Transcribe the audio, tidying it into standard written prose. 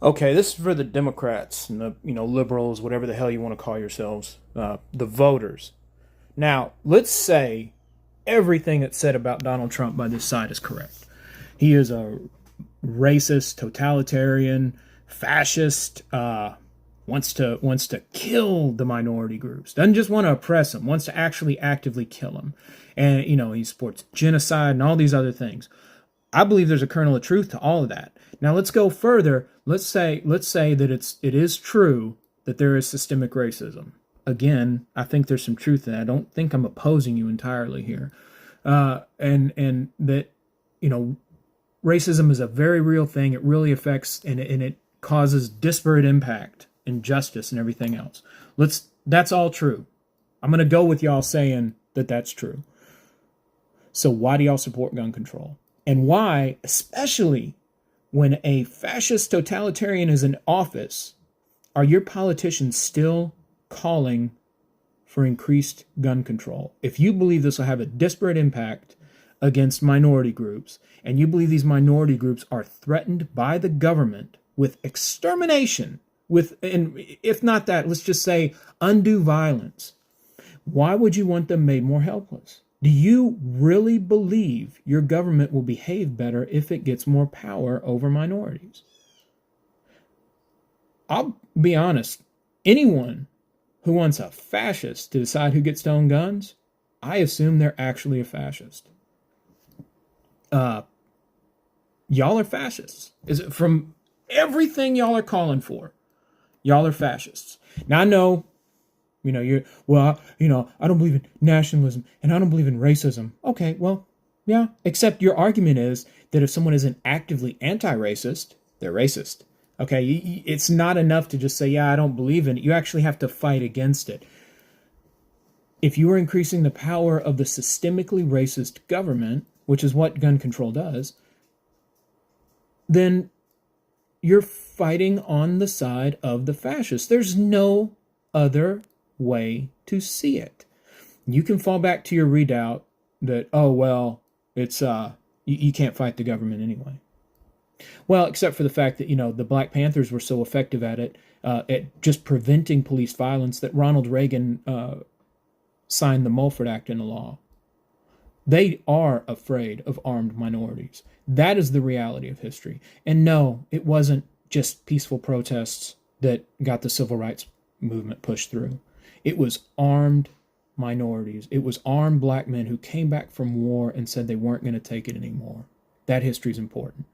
Okay, this is for the Democrats and the liberals, whatever the hell you want to call yourselves, the voters. Now, let's say everything that's said about Donald Trump by this side is correct. He is a racist, totalitarian, fascist. Wants to kill the minority groups. Doesn't just want to oppress them. Wants to actually actively kill them. And he supports genocide and all these other things. I believe there's a kernel of truth to all of that. Now let's go further. Let's say that it is true that there is systemic racism. Again, I think there's some truth in that. I don't think I'm opposing you entirely here, and that racism is a very real thing. It really affects and it causes disparate impact, injustice, and everything else. That's all true. I'm gonna go with y'all saying that that's true. So why do y'all support gun control? And why, especially when a fascist totalitarian is in office, are your politicians still calling for increased gun control? If you believe this will have a disparate impact against minority groups, and you believe these minority groups are threatened by the government with extermination, and if not that, let's just say undue violence, why would you want them made more helpless? Do you really believe your government will behave better if it gets more power over minorities? I'll be honest. Anyone who wants a fascist to decide who gets to own guns, I assume they're actually a fascist. Y'all are fascists. Is it from everything y'all are calling for? Y'all are fascists. Now I know. I don't believe in nationalism and I don't believe in racism. Okay, well, yeah, except your argument is that if someone isn't actively anti-racist, they're racist. Okay, it's not enough to just say, yeah, I don't believe in it. You actually have to fight against it. If you are increasing the power of the systemically racist government, which is what gun control does, then you're fighting on the side of the fascists. There's no other way to see it. You can fall back to your redoubt that, oh well, it's you can't fight the government anyway. Well, except for the fact that the Black Panthers were so effective at just preventing police violence that Ronald Reagan signed the Mulford Act into law. They are afraid of armed minorities. That is the reality of history. And no, it wasn't just peaceful protests that got the civil rights movement pushed through. It was armed minorities. It was armed black men who came back from war and said they weren't going to take it anymore. That history is important.